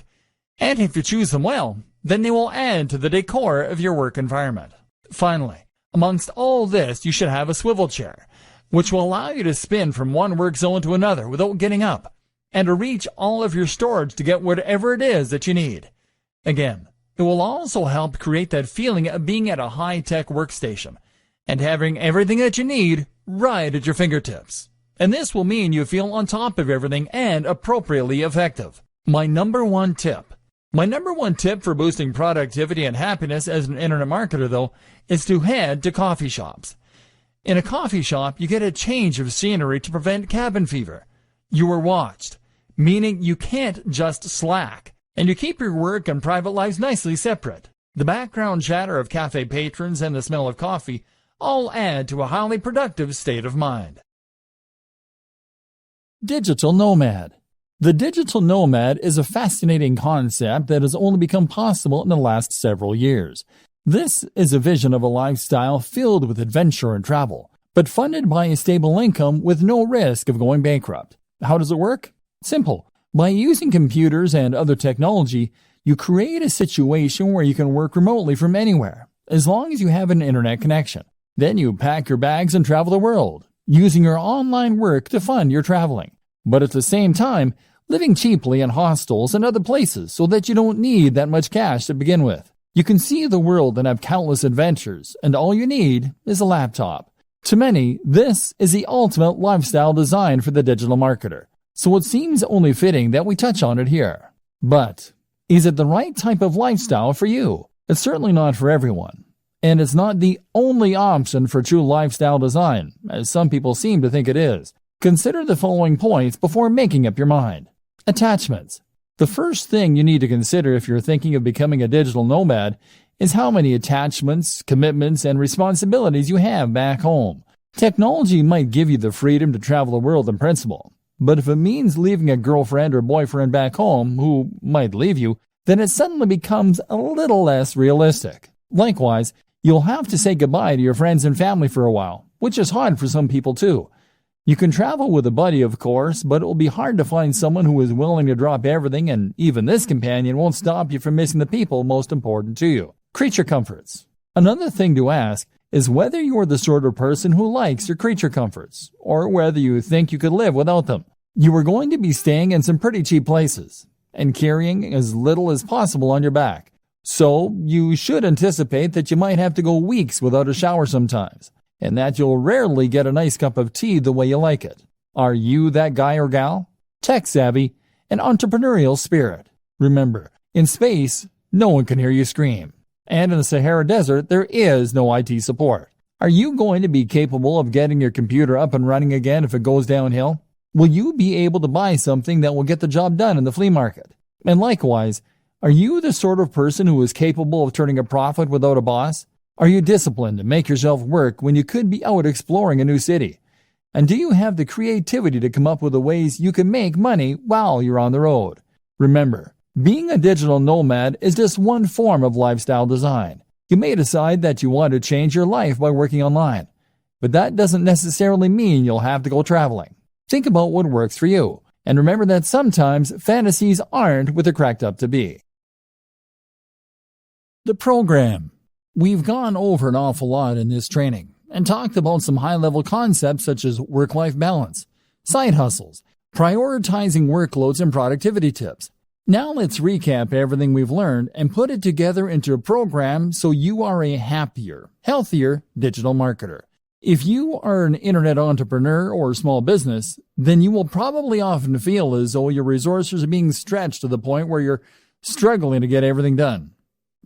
And if you choose them well, then they will add to the decor of your work environment. Finally, amongst all this, you should have a swivel chair, which will allow you to spin from one work zone to another without getting up, and to reach all of your storage to get whatever it is that you need. Again, it will also help create that feeling of being at a high-tech workstation, and having everything that you need right at your fingertips. And this will mean you feel on top of everything and appropriately effective. My number one tip for boosting productivity and happiness as an internet marketer, though, is to head to coffee shops. In a coffee shop, you get a change of scenery to prevent cabin fever. You are watched, meaning you can't just slack, and you keep your work and private lives nicely separate. The background chatter of cafe patrons and the smell of coffee all add to a highly productive state of mind. Digital nomad. The digital nomad is a fascinating concept that has only become possible in the last several years. This is a vision of a lifestyle filled with adventure and travel, but funded by a stable income with no risk of going bankrupt. How does it work? Simple. By using computers and other technology, you create a situation where you can work remotely from anywhere, as long as you have an internet connection. Then you pack your bags and travel the world, using your online work to fund your traveling. But at the same time, living cheaply in hostels and other places so that you don't need that much cash to begin with. You can see the world and have countless adventures, and all you need is a laptop. To many, this is the ultimate lifestyle design for the digital marketer, so it seems only fitting that we touch on it here. But is it the right type of lifestyle for you? It's certainly not for everyone. And it's not the only option for true lifestyle design, as some people seem to think it is. Consider the following points before making up your mind. Attachments. The first thing you need to consider if you're thinking of becoming a digital nomad is how many attachments, commitments, and responsibilities you have back home. Technology might give you the freedom to travel the world in principle, but if it means leaving a girlfriend or boyfriend back home who might leave you, then it suddenly becomes a little less realistic. Likewise, you'll have to say goodbye to your friends and family for a while, which is hard for some people too. You can travel with a buddy, of course, but it will be hard to find someone who is willing to drop everything, and even this companion won't stop you from missing the people most important to you. Creature comforts. Another thing to ask is whether you're the sort of person who likes your creature comforts, or whether you think you could live without them. You are going to be staying in some pretty cheap places, and carrying as little as possible on your back. So you should anticipate that you might have to go weeks without a shower sometimes, and that you'll rarely get a nice cup of tea the way you like it. Are you that guy or gal? Tech savvy and entrepreneurial spirit. Remember, in space, no one can hear you scream. And in the Sahara Desert, there is no IT support. Are you going to be capable of getting your computer up and running again if it goes downhill? Will you be able to buy something that will get the job done in the flea market? And likewise, are you the sort of person who is capable of turning a profit without a boss? Are you disciplined to make yourself work when you could be out exploring a new city? And do you have the creativity to come up with the ways you can make money while you're on the road? Remember, being a digital nomad is just one form of lifestyle design. You may decide that you want to change your life by working online, but that doesn't necessarily mean you'll have to go traveling. Think about what works for you, and remember that sometimes fantasies aren't what they're cracked up to be. The program. We've gone over an awful lot in this training and talked about some high-level concepts such as work-life balance, side hustles, prioritizing workloads, and productivity tips. Now let's recap everything we've learned and put it together into a program so you are a happier, healthier digital marketer. If you are an internet entrepreneur or small business, then you will probably often feel as though your resources are being stretched to the point where you're struggling to get everything done.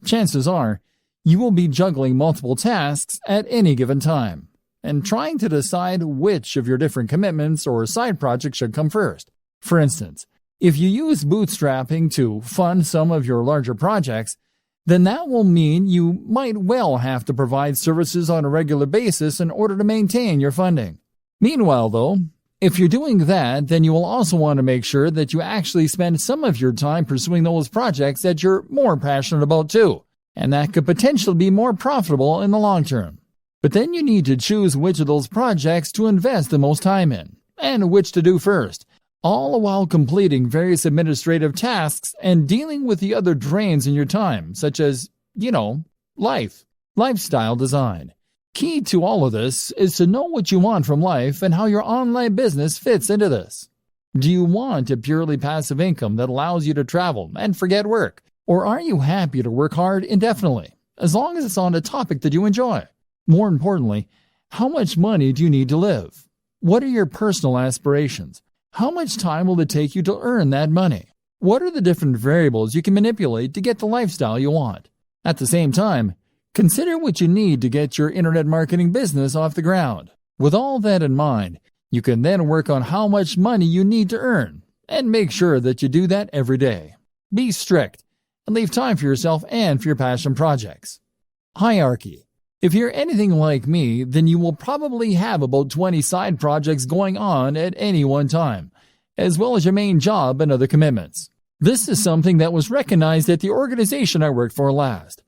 Chances are, you will be juggling multiple tasks at any given time and trying to decide which of your different commitments or side projects should come first. For instance, if you use bootstrapping to fund some of your larger projects, then that will mean you might well have to provide services on a regular basis in order to maintain your funding. Meanwhile, though, if you're doing that, then you will also want to make sure that you actually spend some of your time pursuing those projects that you're more passionate about too, and that could potentially be more profitable in the long term. But then you need to choose which of those projects to invest the most time in, and which to do first, all while completing various administrative tasks and dealing with the other drains in your time, such as, lifestyle design. Key to all of this is to know what you want from life and how your online business fits into this. Do you want a purely passive income that allows you to travel and forget work? Or are you happy to work hard indefinitely, as long as it's on a topic that you enjoy? More importantly, how much money do you need to live? What are your personal aspirations? How much time will it take you to earn that money? What are the different variables you can manipulate to get the lifestyle you want? At the same time, consider what you need to get your internet marketing business off the ground. With all that in mind, you can then work on how much money you need to earn and make sure that you do that every day. Be strict and leave time for yourself and for your passion projects. Hierarchy. If you're anything like me, then you will probably have about 20 side projects going on at any one time, as well as your main job and other commitments. This is something that was recognized at the organization I worked for last,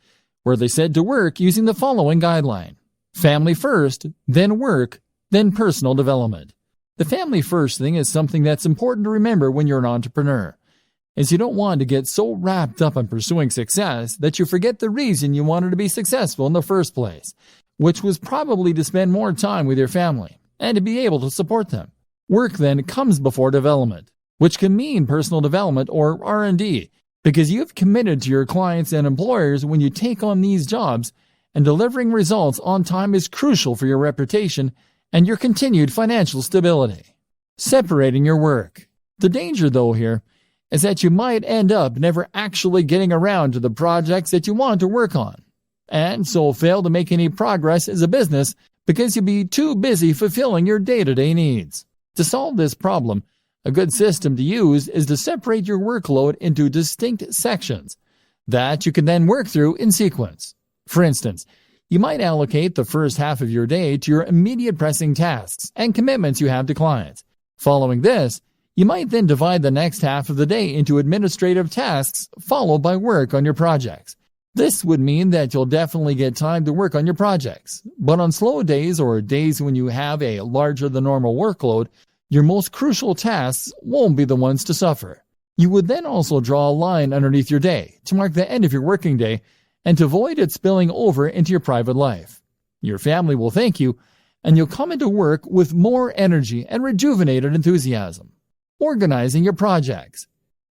where they said to work using the following guideline: family first, then work, then personal development. The family first thing is something that's important to remember when you're an entrepreneur, as you don't want to get so wrapped up in pursuing success that you forget the reason you wanted to be successful in the first place, which was probably to spend more time with your family and to be able to support them. Work then comes before development, which can mean personal development or R&D, Because you've committed to your clients and employers when you take on these jobs, and delivering results on time is crucial for your reputation and your continued financial stability. Separating your work. The danger, though, here is that you might end up never actually getting around to the projects that you want to work on, and so fail to make any progress as a business because you'll be too busy fulfilling your day-to-day needs. To solve this problem, a good system to use is to separate your workload into distinct sections that you can then work through in sequence. For instance, you might allocate the first half of your day to your immediate pressing tasks and commitments you have to clients. Following this, you might then divide the next half of the day into administrative tasks followed by work on your projects. This would mean that you'll definitely get time to work on your projects, but on slow days or days when you have a larger than normal workload, your most crucial tasks won't be the ones to suffer. You would then also draw a line underneath your day to mark the end of your working day and to avoid it spilling over into your private life. Your family will thank you, and you'll come into work with more energy and rejuvenated enthusiasm. Organizing your projects.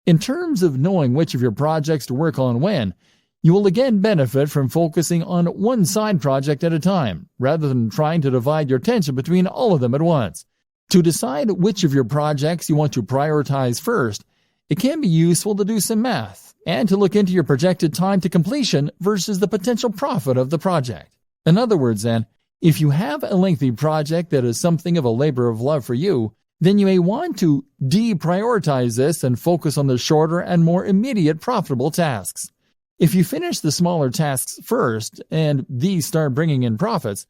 In terms of knowing which of your projects to work on when, you will again benefit from focusing on one side project at a time, rather than trying to divide your attention between all of them at once. To decide which of your projects you want to prioritize first, it can be useful to do some math and to look into your projected time to completion versus the potential profit of the project. In other words, then, if you have a lengthy project that is something of a labor of love for you, then you may want to deprioritize this and focus on the shorter and more immediate profitable tasks. If you finish the smaller tasks first and these start bringing in profits,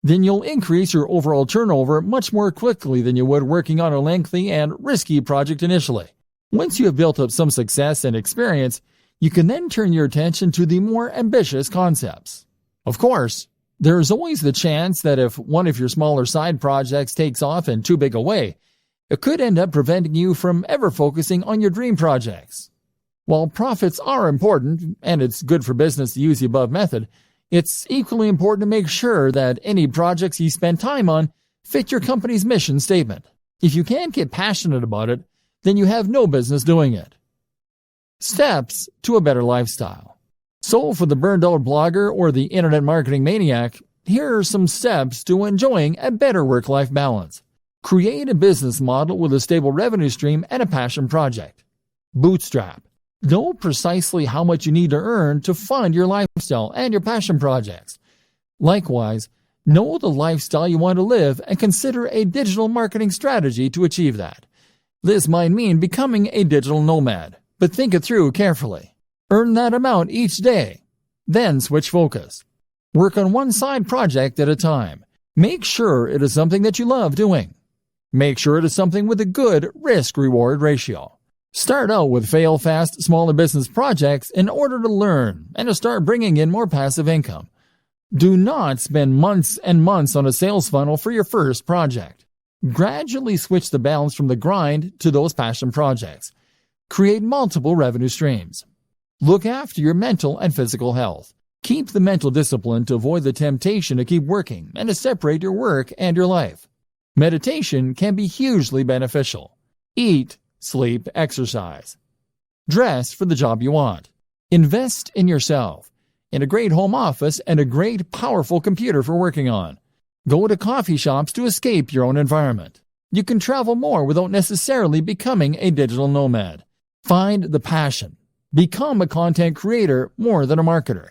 then you'll increase your overall turnover much more quickly than you would working on a lengthy and risky project initially. Once you have built up some success and experience, you can then turn your attention to the more ambitious concepts. Of course, there is always the chance that if one of your smaller side projects takes off in too big a way, it could end up preventing you from ever focusing on your dream projects. While profits are important, and it's good for business to use the above method, it's equally important to make sure that any projects you spend time on fit your company's mission statement. If you can't get passionate about it, then you have no business doing it. Steps to a better lifestyle. So for the burned out blogger or the internet marketing maniac, here are some steps to enjoying a better work-life balance. Create a business model with a stable revenue stream and a passion project. Bootstrap. Know precisely how much you need to earn to fund your lifestyle and your passion projects. Likewise, know the lifestyle you want to live and consider a digital marketing strategy to achieve that. This might mean becoming a digital nomad, but think it through carefully. Earn that amount each day. Then switch focus. Work on one side project at a time. Make sure it is something that you love doing. Make sure it is something with a good risk-reward ratio. Start out with fail-fast, smaller business projects in order to learn and to start bringing in more passive income. Do not spend months and months on a sales funnel for your first project. Gradually switch the balance from the grind to those passion projects. Create multiple revenue streams. Look after your mental and physical health. Keep the mental discipline to avoid the temptation to keep working and to separate your work and your life. Meditation can be hugely beneficial. Eat, sleep, exercise. Dress for the job you want. Invest in yourself, in a great home office and a great, powerful computer for working on. Go to coffee shops to escape your own environment. You can travel more without necessarily becoming a digital nomad. Find the passion. Become a content creator more than a marketer.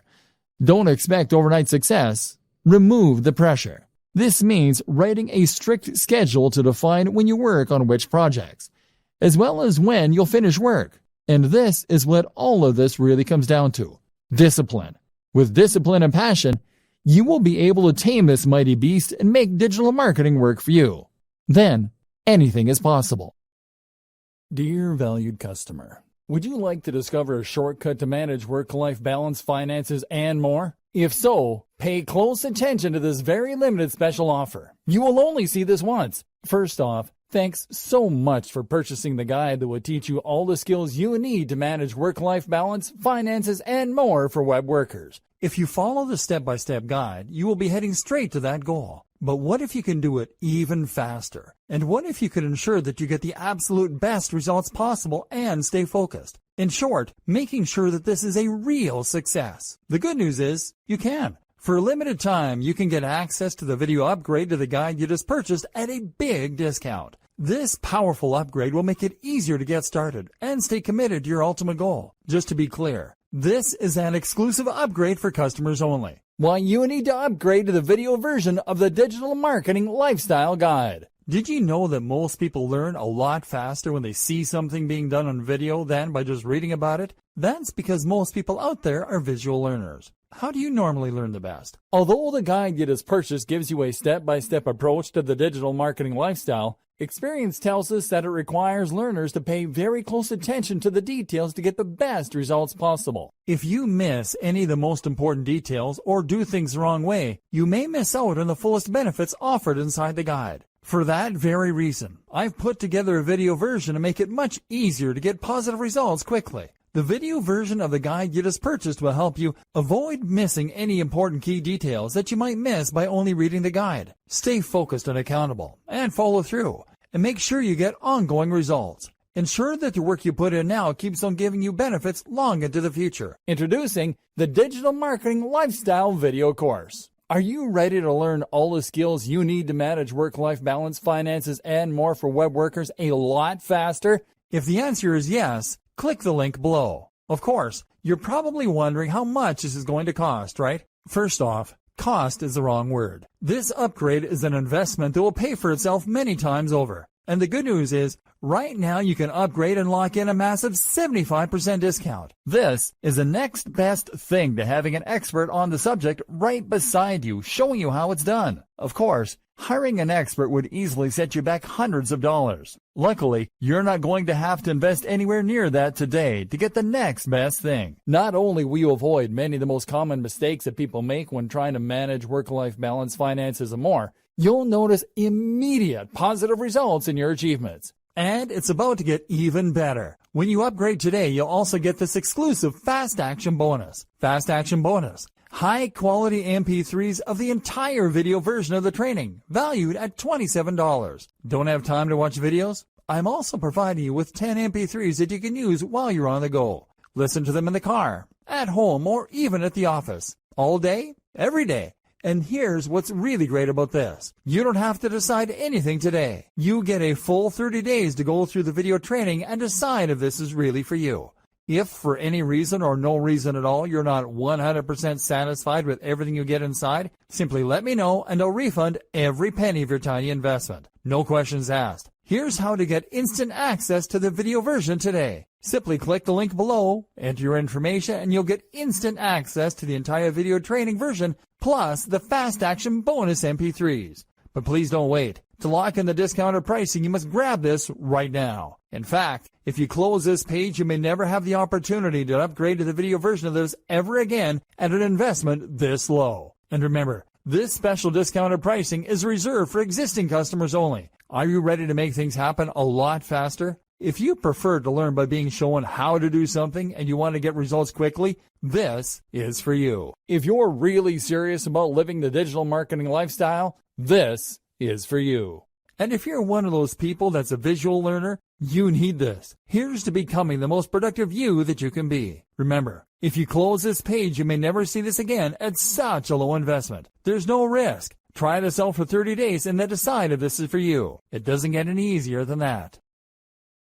Don't expect overnight success. Remove the pressure. This means writing a strict schedule to define when you work on which projects, as well as when you'll finish work. And this is what all of this really comes down to. Discipline. With discipline and passion, you will be able to tame this mighty beast and make digital marketing work for you. Then, anything is possible. Dear valued customer, would you like to discover a shortcut to manage work-life balance, finances, and more? If so, pay close attention to this very limited special offer. You will only see this once. First off, thanks so much for purchasing the guide that will teach you all the skills you need to manage work-life balance, finances, and more for web workers. If you follow the step-by-step guide, you will be heading straight to that goal. But what if you can do it even faster? And what if you could ensure that you get the absolute best results possible and stay focused? In short, making sure that this is a real success. The good news is, you can. For a limited time, you can get access to the video upgrade to the guide you just purchased at a big discount. This powerful upgrade will make it easier to get started and stay committed to your ultimate goal. Just to be clear, this is an exclusive upgrade for customers only. Why you need to upgrade to the video version of the Digital Marketing Lifestyle Guide. Did you know that most people learn a lot faster when they see something being done on video than by just reading about it? That's because most people out there are visual learners. How do you normally learn the best? Although the guide you just purchased gives you a step-by-step approach to the digital marketing lifestyle, experience tells us that it requires learners to pay very close attention to the details to get the best results possible. If you miss any of the most important details or do things the wrong way, you may miss out on the fullest benefits offered inside the guide. For that very reason, I've put together a video version to make it much easier to get positive results quickly. The video version of the guide you just purchased will help you avoid missing any important key details that you might miss by only reading the guide. Stay focused and accountable, and follow through, and make sure you get ongoing results. Ensure that the work you put in now keeps on giving you benefits long into the future. Introducing the Digital Marketing Lifestyle Video Course. Are you ready to learn all the skills you need to manage work-life balance, finances, and more for web workers a lot faster? If the answer is yes, click the link below. Of course, you're probably wondering how much this is going to cost, right? First off, cost is the wrong word. This upgrade is an investment that will pay for itself many times over. And the good news is, right now you can upgrade and lock in a massive 75% discount. This is the next best thing to having an expert on the subject right beside you, showing you how it's done. Of course, hiring an expert would easily set you back hundreds of dollars. Luckily, you're not going to have to invest anywhere near that today to get the next best thing. Not only will you avoid many of the most common mistakes that people make when trying to manage work-life balance, finances, and more, you'll notice immediate positive results in your achievements. And it's about to get even better. When you upgrade today, you'll also get this exclusive Fast Action Bonus. Fast Action Bonus. High-quality MP3s of the entire video version of the training, valued at $27. Don't have time to watch videos? I'm also providing you with 10 MP3s that you can use while you're on the go. Listen to them in the car, at home, or even at the office. All day, every day. And here's what's really great about this. You don't have to decide anything today. You get a full 30 days to go through the video training and decide if this is really for you. If for any reason or no reason at all you're not 100% satisfied with everything you get inside, simply let me know and I'll refund every penny of your tiny investment. No questions asked. Here's how to get instant access to the video version today. Simply click the link below, enter your information, and you'll get instant access to the entire video training version, plus the Fast Action Bonus MP3s. But please don't wait. To lock in the discounted pricing, you must grab this right now. In fact, if you close this page, you may never have the opportunity to upgrade to the video version of this ever again at an investment this low. And remember, this special discounted pricing is reserved for existing customers only. Are you ready to make things happen a lot faster? If you prefer to learn by being shown how to do something and you want to get results quickly, this is for you. If you're really serious about living the digital marketing lifestyle, this is for you. And if you're one of those people that's a visual learner, you need this. Here's to becoming the most productive you that you can be. Remember, if you close this page, you may never see this again at such a low investment. There's no risk. Try this out for 30 days and then decide if this is for you. It doesn't get any easier than that.